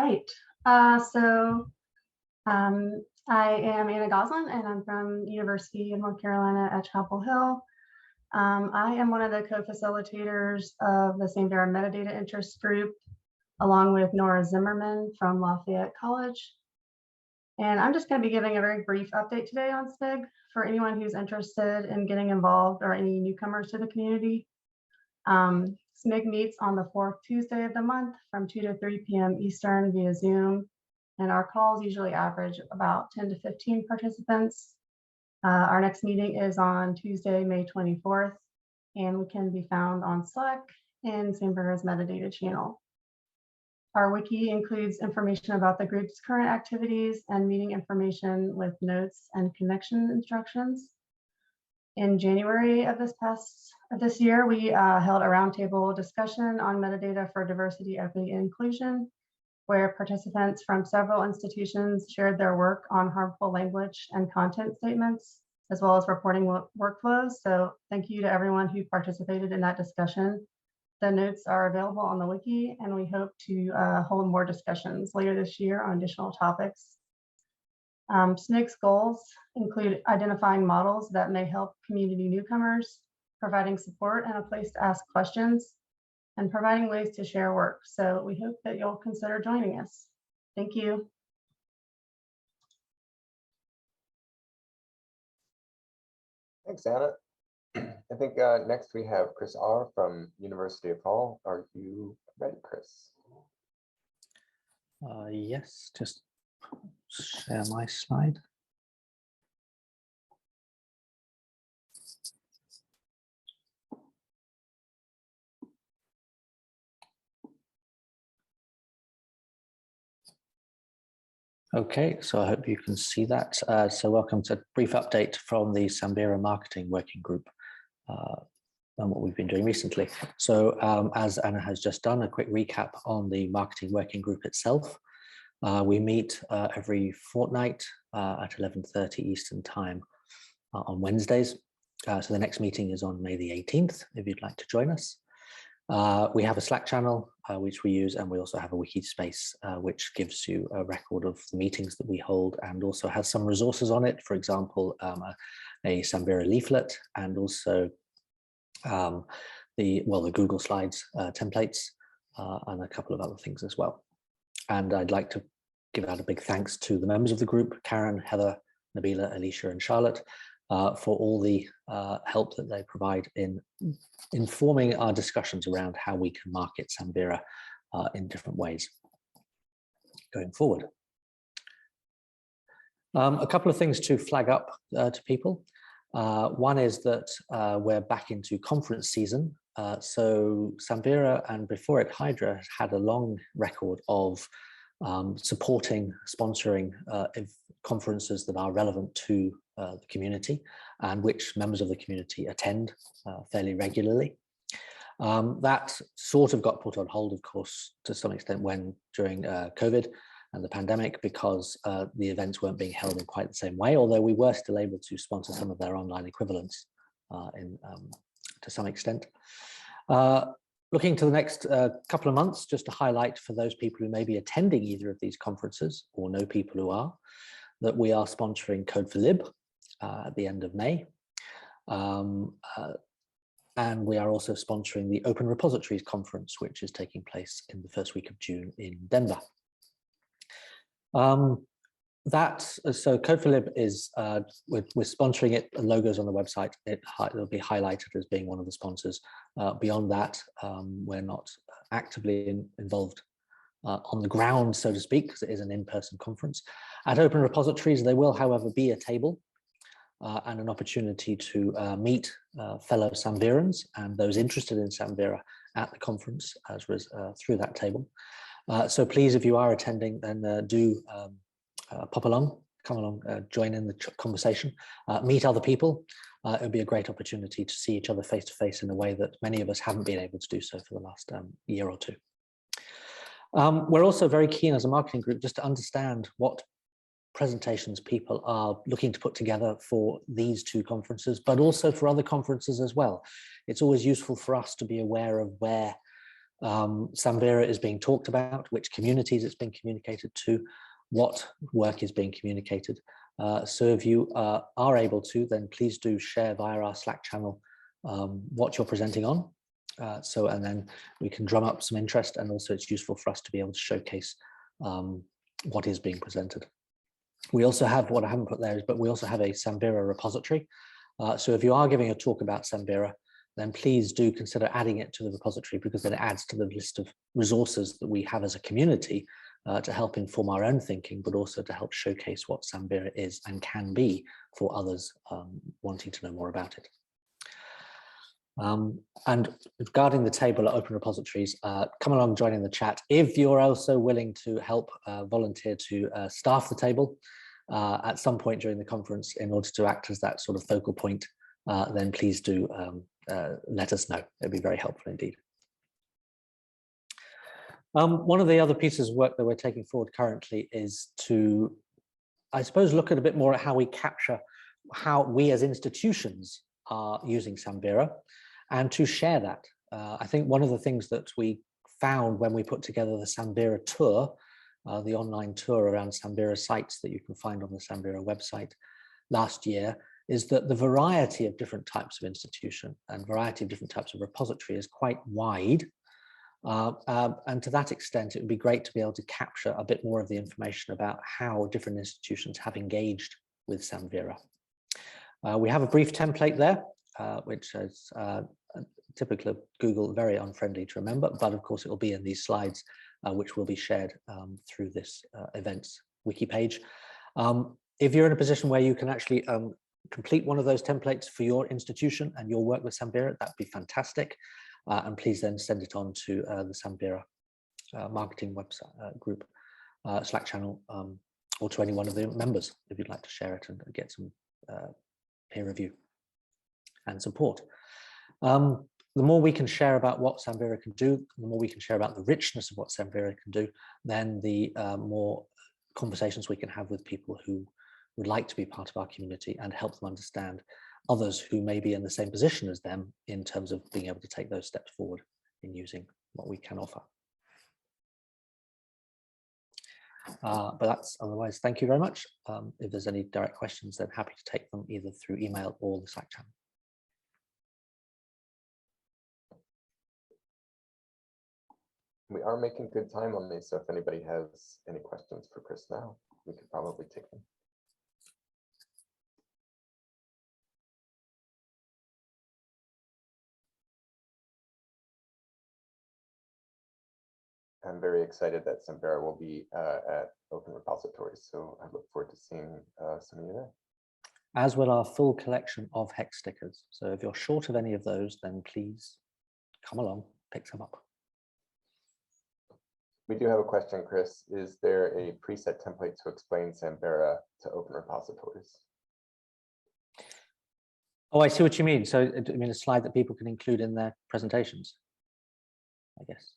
right. I am Anna Goslin, and I'm from University of North Carolina at Chapel Hill. I am one of the co-facilitators of the Samvera Metadata Interest Group, along with Nora Zimmerman from Lafayette College. And I'm just going to be giving a very brief update today on SMIG for anyone who's interested in getting involved or any newcomers to the community. SMIG meets on the fourth Tuesday of the month from 2 to 3 p.m. Eastern via Zoom, and our calls usually average about 10 to 15 participants. Our next meeting is on Tuesday, May 24th, and we can be found on Slack in Samvera's metadata channel. Our wiki includes information about the group's current activities and meeting information with notes and connection instructions. In January of this year, we held a roundtable discussion on metadata for diversity, equity, and inclusion, where participants from several institutions shared their work on harmful language and content statements, as well as reporting workflows. So thank you to everyone who participated in that discussion. The notes are available on the wiki, and we hope to hold more discussions later this year on additional topics. SMIG's goals include identifying models that may help community newcomers, providing support and a place to ask questions, and providing ways to share work. So we hope that you'll consider joining us. Thank you. Thanks, Anna. I think next we have Chris R. from University of Hull. Are you ready, Chris? Yes, just share my slide. Okay, so I hope you can see that. So welcome to a brief update from the Samvera Marketing Working Group and what we've been doing recently. So as Anna has just done, a quick recap on the Marketing Working Group itself. We meet every fortnight at 11:30 Eastern Time on Wednesdays. So the next meeting is on May the 18th, if you'd like to join us. We have a Slack channel, which we use, and we also have a wiki space, which gives you a record of the meetings that we hold and also has some resources on it. For example, a Samvera leaflet and also the Google Slides templates and a couple of other things as well. And I'd like to give out a big thanks to the members of the group, Karen, Heather, Nabila, Alicia, and Charlotte, for all the help that they provide in informing our discussions around how we can market Samvera in different ways going forward. A couple of things to flag up to people. One is that we're back into conference season. So Samvera and before it Hydra has had a long record of supporting, sponsoring conferences that are relevant to the community and which members of the community attend fairly regularly. That sort of got put on hold, of course, to some extent during COVID and the pandemic, because the events weren't being held in quite the same way, although we were still able to sponsor some of their online equivalents to some extent. Looking to the next couple of months, just to highlight for those people who may be attending either of these conferences or know people who are, that we are sponsoring Code for Lib at the end of May. And we are also sponsoring the Open Repositories Conference, which is taking place in the first week of June in Denver. So Code for Lib is, we're sponsoring it, the logo's on the website, it'll be highlighted as being one of the sponsors. Beyond that, we're not actively involved on the ground, so to speak, because it is an in-person conference. At Open Repositories, there will, however, be a table and an opportunity to meet fellow Samverans and those interested in Samvera at the conference through that table. So please, if you are attending, then do pop along, come along, join in the conversation, meet other people. It would be a great opportunity to see each other face to face in a way that many of us haven't been able to do so for the last year or two. We're also very keen as a marketing group just to understand what presentations people are looking to put together for these two conferences, but also for other conferences as well. It's always useful for us to be aware of where Samvera is being talked about, which communities it's being communicated to, what work is being communicated. So if you are able to, then please do share via our Slack channel what you're presenting on. And then we can drum up some interest, and also it's useful for us to be able to showcase what is being presented. We also have, what I haven't put there, but we also have a Samvera repository. So if you are giving a talk about Samvera, then please do consider adding it to the repository, because then it adds to the list of resources that we have as a community to help inform our own thinking, but also to help showcase what Samvera is and can be for others wanting to know more about it. And regarding the table at Open Repositories, come along, join in the chat. If you're also willing to help volunteer to staff the table at some point during the conference in order to act as that sort of focal point, then please do let us know. It'd be very helpful indeed. One of the other pieces of work that we're taking forward currently is to, I suppose, look at a bit more at how we capture how we as institutions are using Samvera, and to share that. I think one of the things that we found when we put together the Samvera tour, the online tour around Samvera sites that you can find on the Samvera website last year, is that the variety of different types of institution and variety of different types of repository is quite wide. And to that extent, it would be great to be able to capture a bit more of the information about how different institutions have engaged with Samvera. We have a brief template there, which is typical of Google, very unfriendly to remember, but of course it will be in these slides, which will be shared through this events wiki page. If you're in a position where you can actually complete one of those templates for your institution and your work with Samvera, that'd be fantastic. And please then send it on to the Samvera marketing website group Slack channel, or to any one of the members if you'd like to share it and get some peer review and support. The more we can share about what Samvera can do, the more we can share about the richness of what Samvera can do, then the more conversations we can have with people who would like to be part of our community and help them understand others who may be in the same position as them in terms of being able to take those steps forward in using what we can offer. But that's otherwise, thank you very much. If there's any direct questions, then happy to take them either through email or the Slack channel. We are making good time on these, so if anybody has any questions for Chris now, we could probably take them. I'm very excited that Samvera will be at Open Repositories, so I look forward to seeing some of you there. As will our full collection of hex stickers. So if you're short of any of those, then please come along, pick some up. We do have a question, Chris. Is there a preset template to explain Samvera to Open Repositories? Oh, I see what you mean. So I mean a slide that people can include in their presentations, I guess.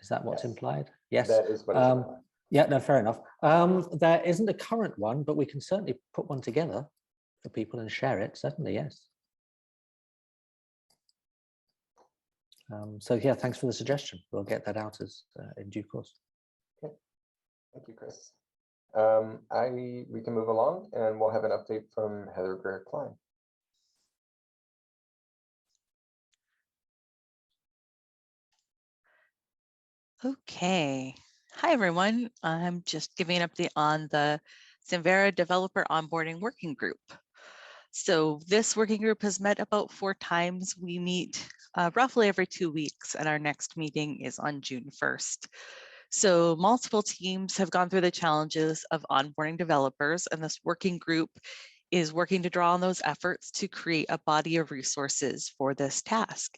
Is that what's implied? Yes. That is what it's implied. Yeah, no, fair enough. There isn't a current one, but we can certainly put one together for people and share it. Certainly, yes. So yeah, thanks for the suggestion. We'll get that out as in due course. Okay. Thank you, Chris. We can move along and we'll have an update from Heather Greer-Klein. Okay. Hi, everyone. I'm just giving an update on the Samvera Developer Onboarding Working Group. So this working group has met about 4 times. We meet roughly every 2 weeks, and our next meeting is on June 1st. So multiple teams have gone through the challenges of onboarding developers, and this working group is working to draw on those efforts to create a body of resources for this task.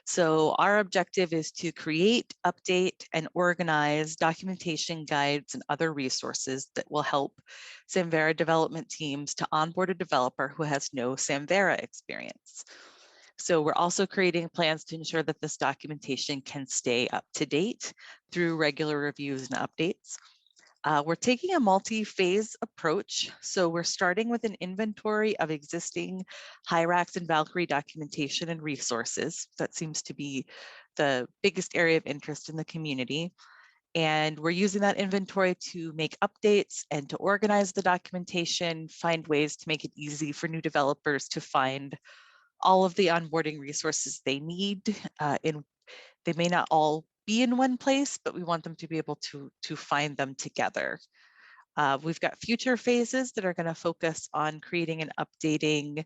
So our objective is to create, update, and organize documentation guides and other resources that will help Samvera development teams to onboard a developer who has no Samvera experience. So we're also creating plans to ensure that this documentation can stay up to date through regular reviews and updates. We're taking a multi-phase approach. So we're starting with an inventory of existing Hyrax and Valkyrie documentation and resources. That seems to be the biggest area of interest in the community. And we're using that inventory to make updates and to organize the documentation, find ways to make it easy for new developers to find all of the onboarding resources they need. They may not all be in one place, but we want them to be able to find them together. We've got future phases that are going to focus on creating and updating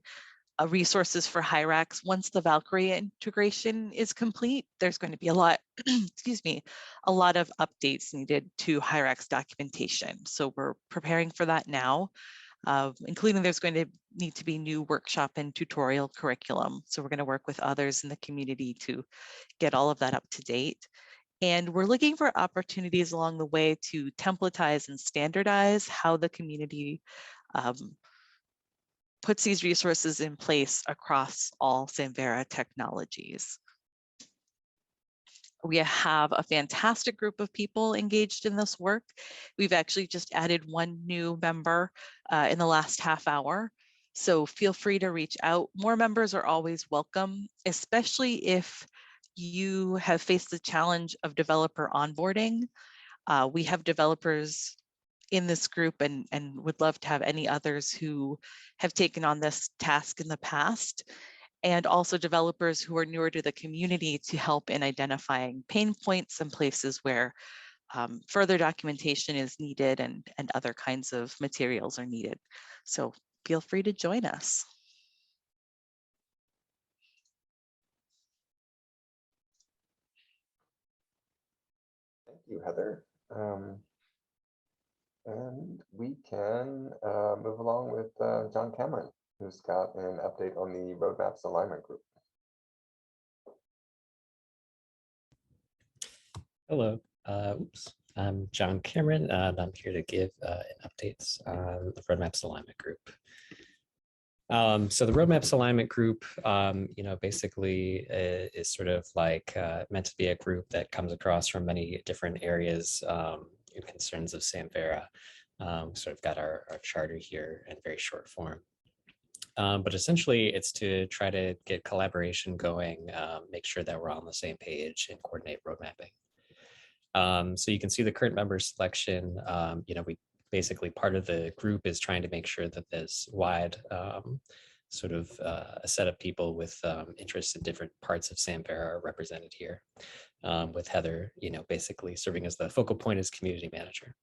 resources for Hyrax. Once the Valkyrie integration is complete, there's going to be a lot, excuse me, a lot of updates needed to Hyrax documentation. So we're preparing for that now, including there's going to need to be new workshop and tutorial curriculum. So we're going to work with others in the community to get all of that up to date. And we're looking for opportunities along the way to templatize and standardize how the community puts these resources in place across all Samvera technologies. We have a fantastic group of people engaged in this work. We've actually just added one new member in the last half hour. So feel free to reach out. More members are always welcome, especially if you have faced the challenge of developer onboarding. We have developers in this group and would love to have any others who have taken on this task in the past, and also developers who are newer to the community to help in identifying pain points and places where further documentation is needed and other kinds of materials are needed. So feel free to join us. Thank you, Heather. And we can move along with John Cameron, who's got an update on the Roadmaps Alignment Group. Hello, I'm John Cameron, and I'm here to give an updates on the Roadmaps Alignment Group. So the Roadmaps Alignment Group, basically is sort of like meant to be a group that comes across from many different areas in concerns of Samvera. Sort of got our charter here in very short form. But essentially, it's to try to get collaboration going, make sure that we're all on the same page and coordinate road mapping. So you can see the current member selection. We basically, part of the group is trying to make sure that there's wide sort of a set of people with interests in different parts of Samvera are represented here, with Heather, basically serving as the focal point as community manager.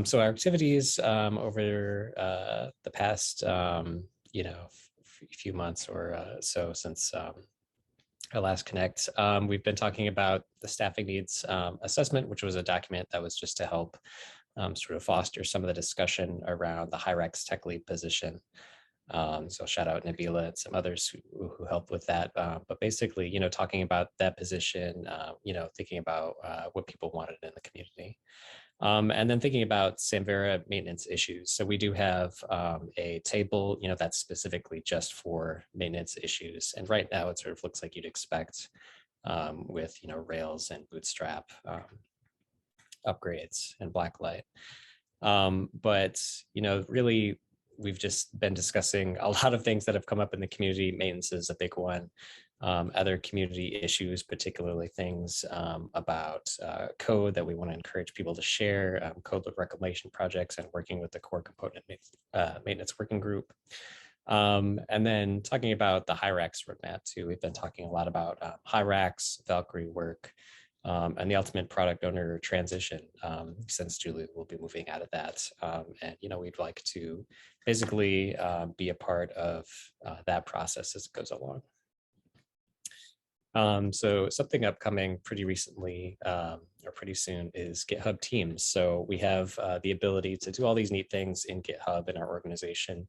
So our activities over the past, few months or so since our last connect, we've been talking about the staffing needs assessment, which was a document that was just to help sort of foster some of the discussion around the Hyrax tech lead position. So shout out Nabila and some others who helped with that. But basically, talking about that position, thinking about what people wanted in the community. And then thinking about Samvera maintenance issues. So we do have a table, that's specifically just for maintenance issues. And right now it sort of looks like you'd expect with, Rails and Bootstrap upgrades and Blacklight. But, really, we've just been discussing a lot of things that have come up in the community. Maintenance is a big one. Other community issues, particularly things about code that we want to encourage people to share, code with reclamation projects, and working with the core component maintenance working group. And then talking about the Hyrax roadmap too. We've been talking a lot about Hyrax, Valkyrie work, and the ultimate product owner transition, since Julie will be moving out of that. And, we'd like to basically be a part of that process as it goes along. So something upcoming pretty recently or pretty soon is GitHub Teams. So we have the ability to do all these neat things in GitHub in our organization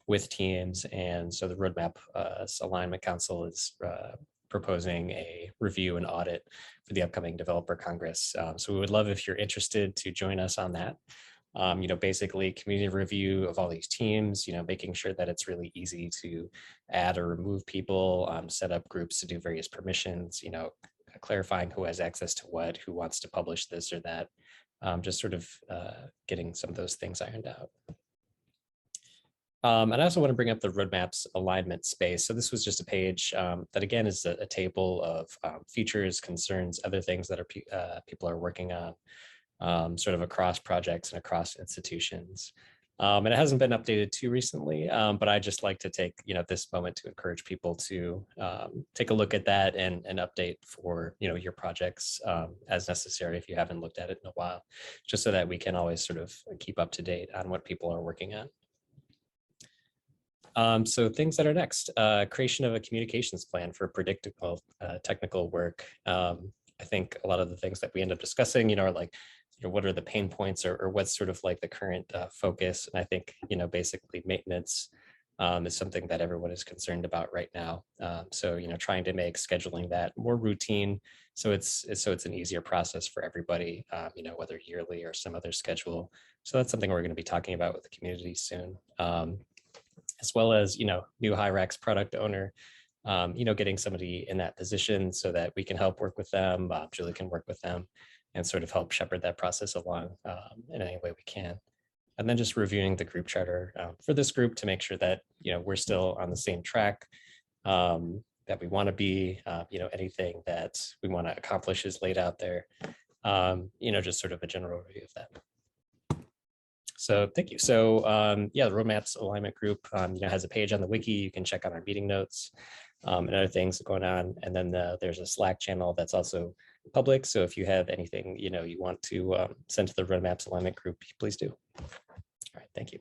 with Teams. And so the Roadmap Alignment Council is proposing a review and audit for the upcoming Developer Congress. So we would love if you're interested to join us on that. Basically community review of all these teams, making sure that it's really easy to add or remove people, set up groups to do various permissions, clarifying who has access to what, who wants to publish this or that, just sort of getting some of those things ironed out. And I also want to bring up the roadmaps alignment space. So this was just a page that again is a table of features, concerns, other things that are people are working on sort of across projects and across institutions. And it hasn't been updated too recently, but I just like to take this moment to encourage people to take a look at that and update for your projects as necessary if you haven't looked at it in a while, just so that we can always sort of keep up to date on what people are working on. So things that are next, creation of a communications plan for predictable technical work. I think a lot of the things that we end up discussing, are like, what are the pain points or what's sort of like the current focus. And I think, basically maintenance is something that everyone is concerned about right now. So, trying to make scheduling that more routine. So it's an easier process for everybody, whether yearly or some other schedule. So that's something we're going to be talking about with the community soon. As well as, new Hyrax product owner, getting somebody in that position so that we can help work with them. Julie can work with them and sort of help shepherd that process along in any way we can. And then just reviewing the group charter for this group to make sure that, we're still on the same track that we want to be, anything that we want to accomplish is laid out there, just sort of a general review of that. So thank you. So yeah, the roadmaps alignment group, has a page on the wiki. You can check out our meeting notes and other things going on. And then there's a Slack channel that's also public. So if you have anything, you want to send to the roadmaps alignment group, please do. All right, thank you.